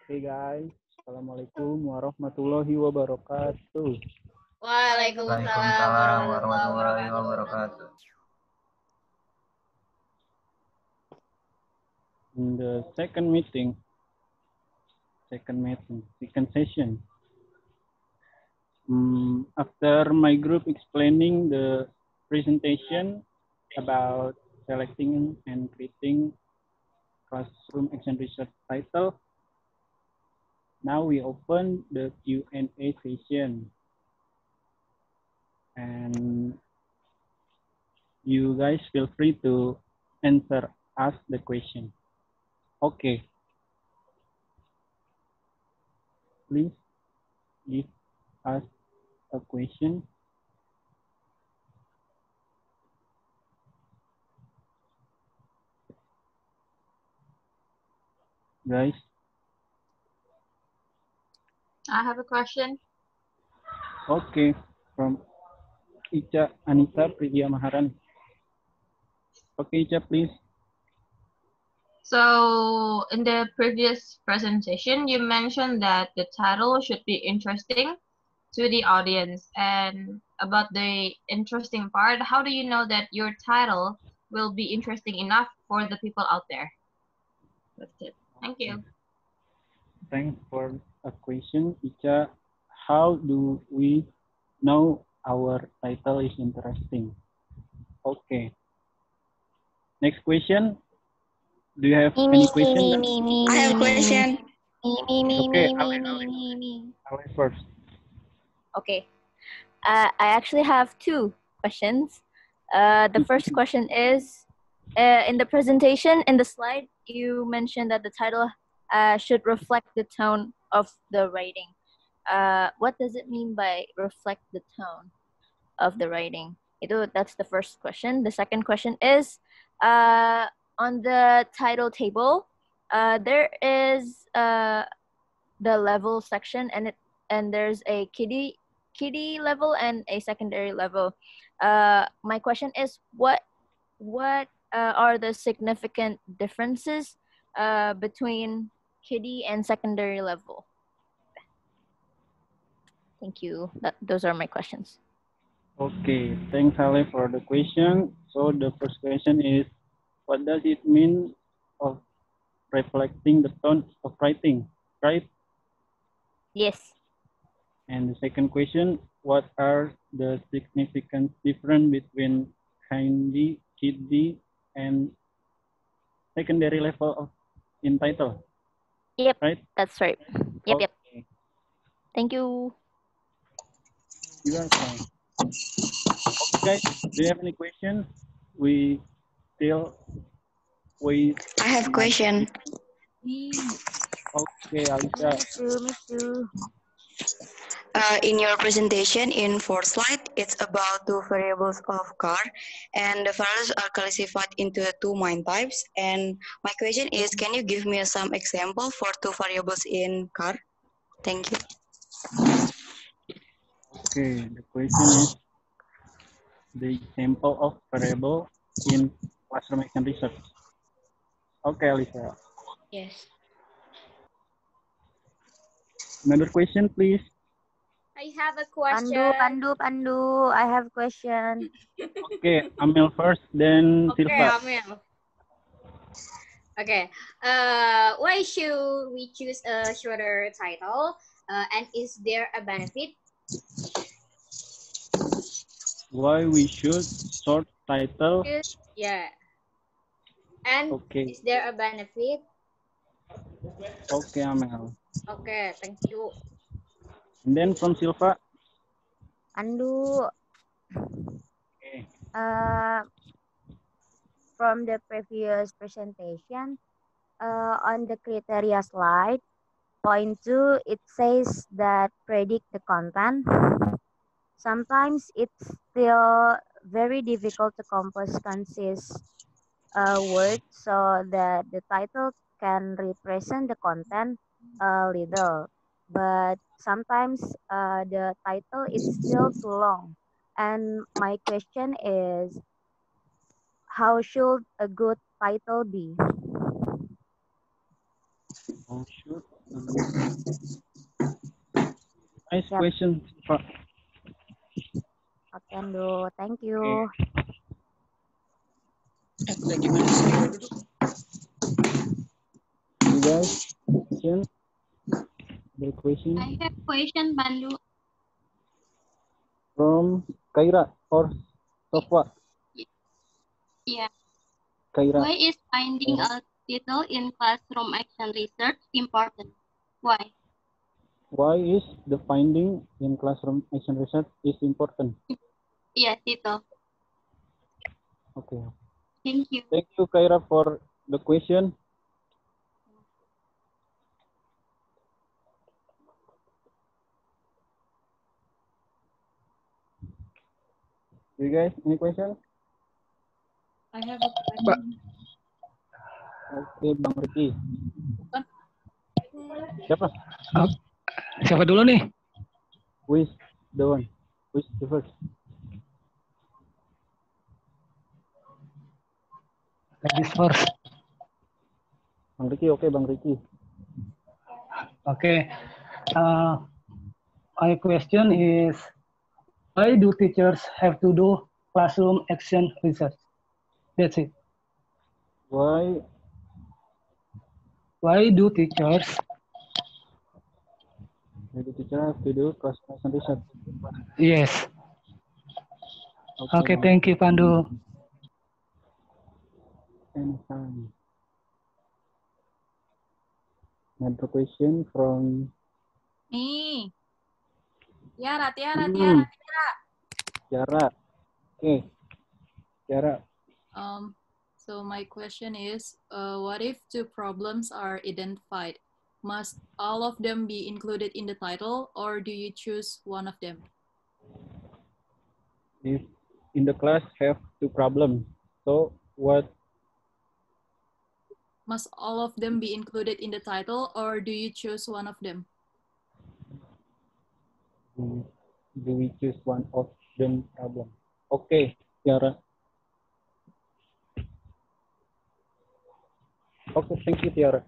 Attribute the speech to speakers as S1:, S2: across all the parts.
S1: Hey guys, Assalamualaikum warahmatullahi wabarakatuh.
S2: Waalaikumsalam
S3: Waalaikumsalam
S2: warahmatullahi
S3: warahmatullahi
S2: wabarakatuh.
S3: wabarakatuh.
S1: In the second session, after my group explaining the presentation about selecting and creating classroom action research title, now we open the Q&A session. And you guys feel free to ask the question. Okay. Please give us a question. Guys,
S2: I have a question.
S1: okay. From Ica Anita Priya Maharan. Okay, Ica, please.
S2: So in the previous presentation, you mentioned that the title should be interesting to the audience. And about the interesting part, how do you know that your title will be interesting enough for the people out there? That's it. Thank you.
S1: Thanks for a question, Ica. How do we know our title is interesting? Okay. Next question. Do you have any question?
S4: I have a question.
S1: Okay, Ale first.
S4: Okay. I actually have two questions. The first question is, in the presentation, in the slide, you mentioned that the title should reflect the tone of the writing. What does it mean by reflect the tone of the writing? That's the first question. The second question is, on the title table, there is the level section, and there's a kiddie level and a secondary level. My question is, what are the significant differences between kiddie and secondary level? Thank you. Those are my questions.
S1: Okay, thanks Ale for the question. So the first question is, what does it mean of reflecting the tone of writing, right?
S4: Yes.
S1: And the second question, what are the significant difference between handy, kiddie, and secondary level of in title?
S4: Yep.
S1: Right?
S4: That's right. Yep.
S1: Okay.
S4: Yep. Thank you.
S1: You are fine. Okay, do you have any questions? We still wait.
S5: I have a question.
S1: Okay, Alicia.
S4: Me too.
S5: In your presentation in fourth slide, it's about two variables of car, and the variables are classified into two main types. And my question is, can you give me some example for two variables in car? Thank you.
S1: Okay, the question is the example of variable in classroom action research. Okay, Alicia.
S5: Yes.
S1: Another question, please.
S6: I have a question.
S4: Pandu. I have a question.
S1: Okay, Amel first, then
S6: Okay,
S1: Silva.
S6: Amel. Okay. Why should we choose a shorter title? And is there a benefit?
S1: Why we should short title?
S6: Yeah. And
S1: okay.
S6: Is there a benefit?
S1: Okay, Amel.
S6: Okay, thank you.
S1: And then from Silva.
S4: Pandu.
S1: Okay.
S4: From the previous presentation, on the criteria slide, point 2, it says that predict the content. Sometimes it's still very difficult to compose concise words so that the title can represent the content a little. But sometimes the title is still too long. And my question is, how should a good title be?
S1: Oh, sure. Nice
S3: Yep.
S1: question, Pak.
S3: Oke, Andu. Thank you.
S5: Gimana sih?
S1: You guys, question? The question
S2: I have question, Bandu.
S1: from Kaira or Sofwa?
S2: Yeah.
S1: Kaira.
S2: Why is finding a title in classroom action research important? Why?
S1: Why is the finding in classroom action research is important?
S2: Yes, title.
S1: Okay.
S2: Thank you.
S1: Thank you, Kaira, for the question. You guys, any question?
S7: I have a question.
S1: Oke, Bang Ricky. Siapa?
S8: Siapa dulu nih?
S1: Who is the one? Who is the first?
S8: Ladies first.
S1: Bang Ricky, oke, Bang Ricky.
S8: Okay. My question is, why do teachers have to do classroom action research? That's it.
S1: Why
S8: Do teachers
S1: the teacher have to do classroom action research?
S8: Yes. Okay,
S1: Bang
S8: thank you, Pandu.
S1: Anytime. Another question from
S7: Nih. Tiara.
S1: Tiara. Okay. Tiara.
S7: So my question is, what if two problems are identified? Must all of them be included in the title, or do you choose one of them?
S1: If in the class have two problems, so what?
S7: Must all of them be included in the title, or do you choose one of them?
S1: Do we choose one of them problem? Okay, Tiara. Okay, thank you, Tiara.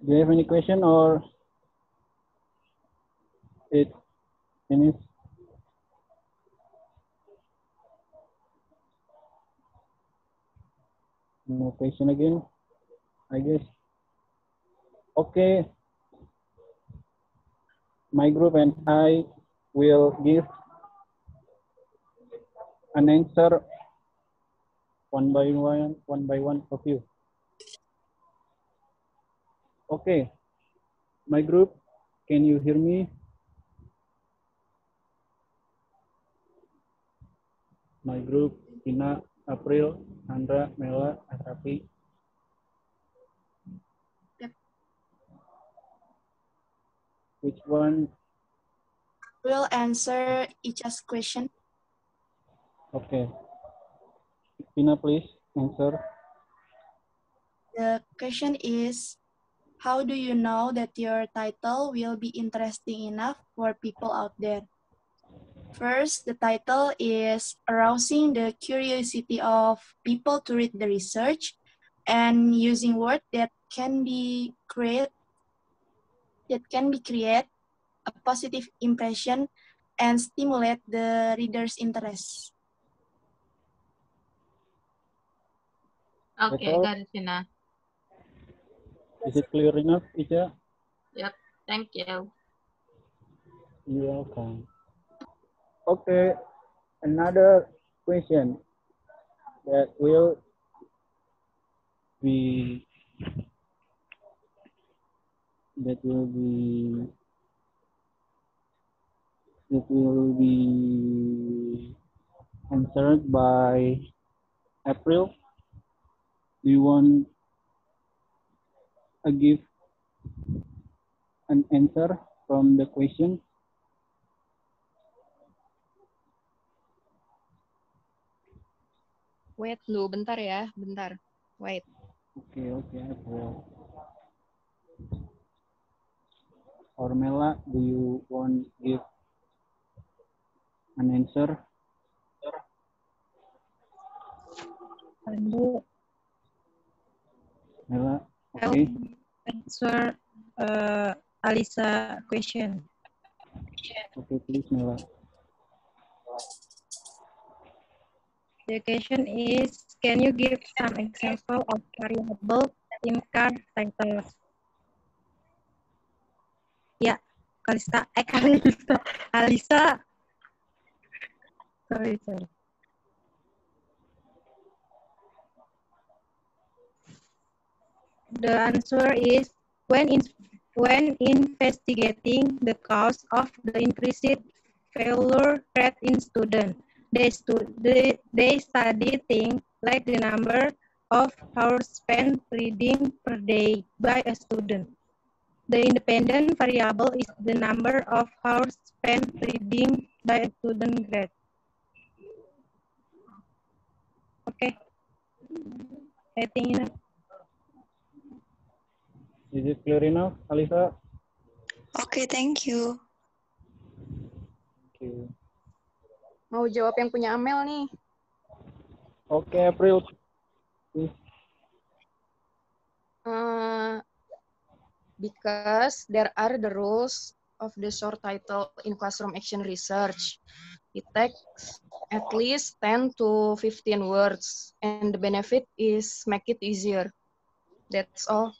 S1: Do you have any question or it finished? No question again, I guess. Okay. My group and I will give an answer one by one of you. Okay. My group, can you hear me? My group, Ina, April, Andra, Mela, Asrafi.
S2: Yep.
S1: Which one?
S9: Will answer each question.
S1: Okay. Ina, please answer.
S9: The question is, how do you know that your title will be interesting enough for people out there? First, the title is arousing the curiosity of people to read the research and using words that can be create a positive impression and stimulate the reader's interest.
S2: Okay, got it, Sina.
S1: Is it clear enough, Ica?
S2: Yep, thank you.
S1: You're welcome. Okay, another question that will be answered by April. Do you want to give an answer from the question?
S10: Wait dulu, bentar ya, bentar. Wait.
S1: Okay, April. Ormela, do you want to give an answer?
S10: Pandu,
S1: Mela,
S3: I'll
S1: okay.
S3: answer Alisa question.
S1: Okay, please, Mela.
S3: The question is, can you give some example of variable in car titles? Yeah, Kalista, Alisa. Sorry. The answer is when investigating the cause of the increased failure rate in students, they study things like the number of hours spent reading per day by a student. The independent variable is the number of hours spent reading by a student grade. Okay. I think enough.
S1: Is it clear enough, Alisa?
S5: Okay, thank you.
S1: Okay.
S10: Mau jawab yang punya Amel nih.
S1: Okay, April.
S10: Because there are the rules of the short title in classroom action research. It takes at least 10 to 15 words, and the benefit is make it easier. That's all.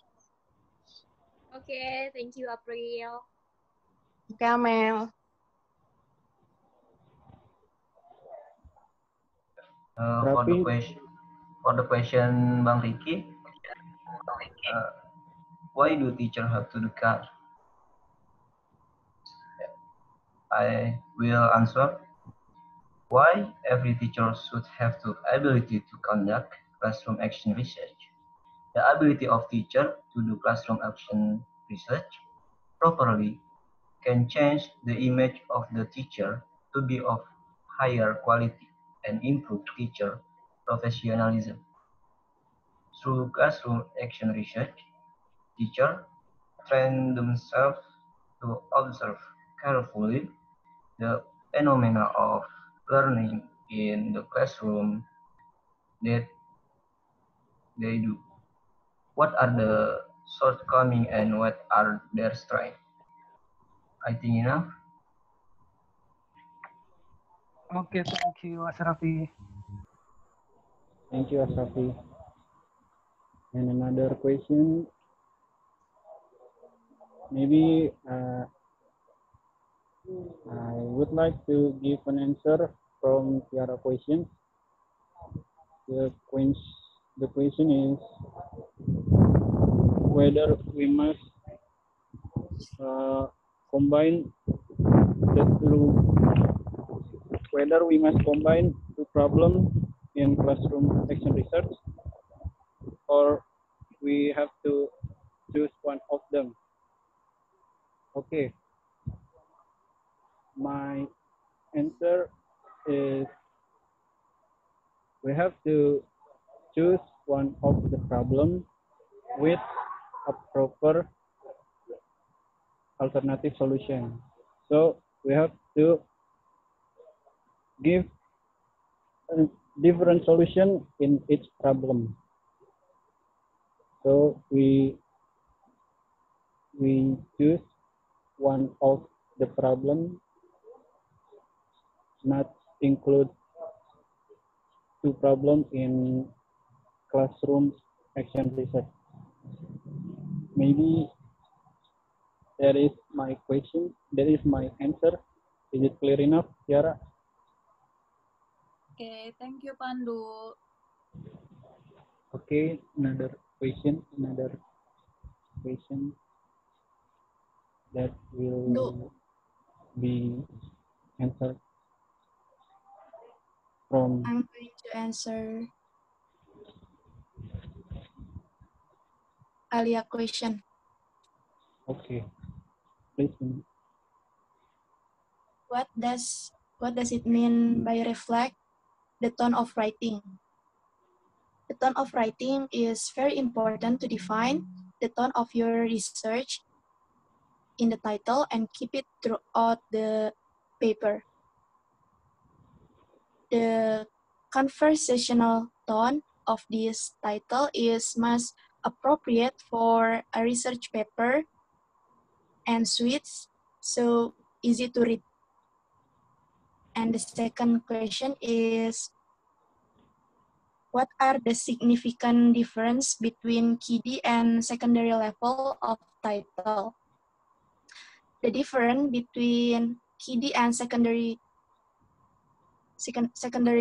S6: Okay, thank you, April.
S10: Okay, Amel.
S11: For the question, Bang Ricky, why do teachers have to do car? I will answer. Why every teacher should have the ability to conduct classroom action research. The ability of teacher to do classroom action research properly can change the image of the teacher to be of higher quality and improve teacher professionalism. Through classroom action research, teachers train themselves to observe carefully the phenomena of learning in the classroom that they do. What are the shortcomings and what are their strengths? I think enough.
S8: Okay, thank you, Asrafi.
S1: Thank you, Asrafi. And another question, maybe I would like to give an answer from Tiara question. The question is whether we must combine the two, whether we must combine two problems in classroom action research, or we have to choose one of them. Okay. My answer is we have to choose one of the problem with a proper alternative solution. So we have to give a different solution in each problem. So we choose one of the problem, not include two problems in classroom action research. Maybe that is my question. That is my answer. Is it clear enough, Tiara?
S7: Okay, thank you, Pandu.
S1: Okay, another question that will be answered from.
S9: I'm going to answer Alia question.
S1: Okay, please.
S9: What does it mean by reflect the tone of writing? The tone of writing is very important to define the tone of your research in the title and keep it throughout the paper. The conversational tone of this title must appropriate for a research paper and sweets, so easy to read. And the second question is, what are the significant difference between KIDI and secondary level of title? The difference between KIDI and secondary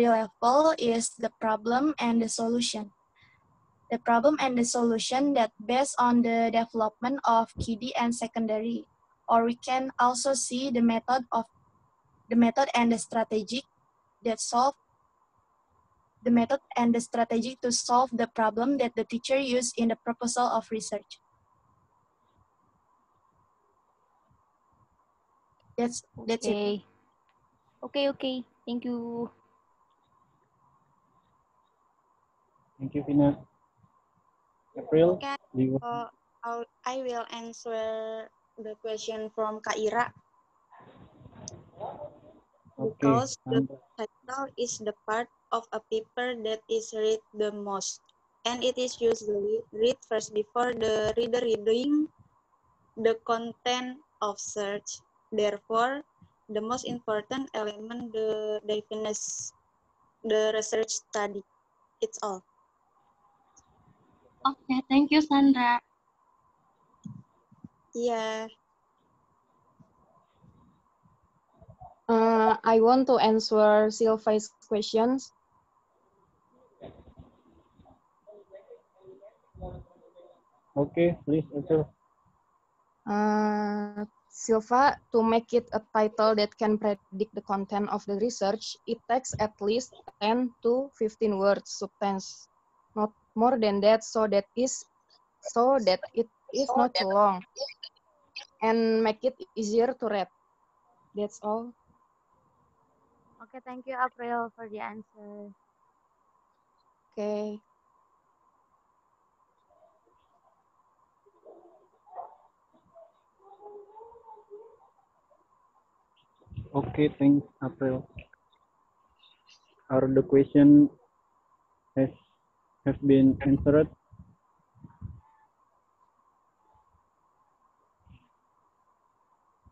S9: level is the problem and the solution. The problem and the solution that based on the development of KIDI and secondary, or we can also see the method and the strategic that solve the method and the strategy to solve the problem that the teacher used in the proposal of research. That's it.
S4: Okay. Thank you.
S1: Thank you, Vina. April,
S12: Okay,
S1: do you
S12: I will answer the question from Kak Ira. Because the title is the part of a paper that is read the most, and it is usually read first before the reader reading the content of search. Therefore, the most important element the defines the research study. It's all.
S13: Okay, thank you, Sandra.
S12: Yeah.
S10: I want to answer Sylvia's questions.
S1: Okay, please answer.
S10: Silva, to make it a title that can predict the content of the research, it takes at least 10 to 15 words substance, not more than that, so that it is not too long, and make it easier to read. That's all.
S4: Okay, thank you, April, for the answer.
S10: Okay.
S1: Okay, thanks, April. Are the question has been answered?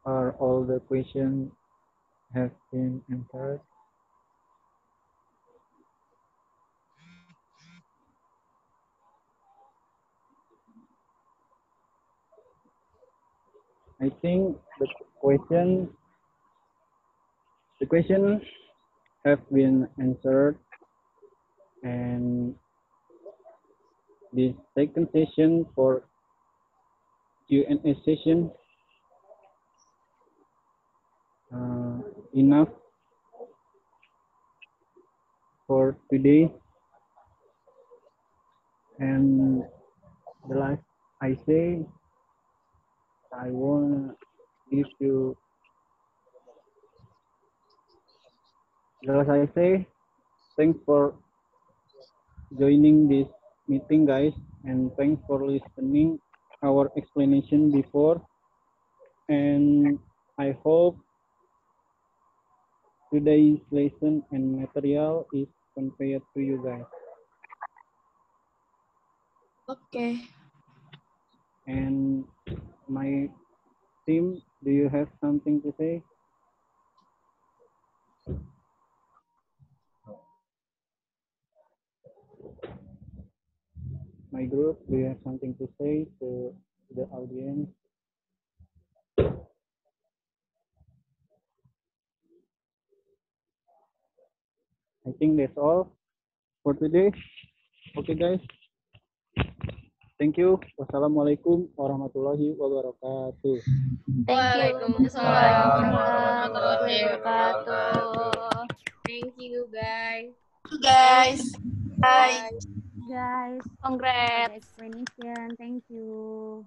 S1: Are all the questions have been answered? I think the question have been answered, and this second session for Q&A session enough for today. And the last I say, I want to give you, the last I say, thanks for joining this meeting, guys, and thanks for listening our explanation before. And I hope today's lesson and material is conveyed to you guys.
S9: Okay.
S1: And my team, do you have something to say? My group, do you have something to say to the audience? I think that's all for today. Okay, guys. Thank you. Wassalamualaikum warahmatullahi wabarakatuh.
S4: Thank you.
S6: warahmatullahi wabarakatuh. Thank you, guys.
S3: Guys.
S4: Guys,
S3: Congrats.
S4: explanation. Thank you.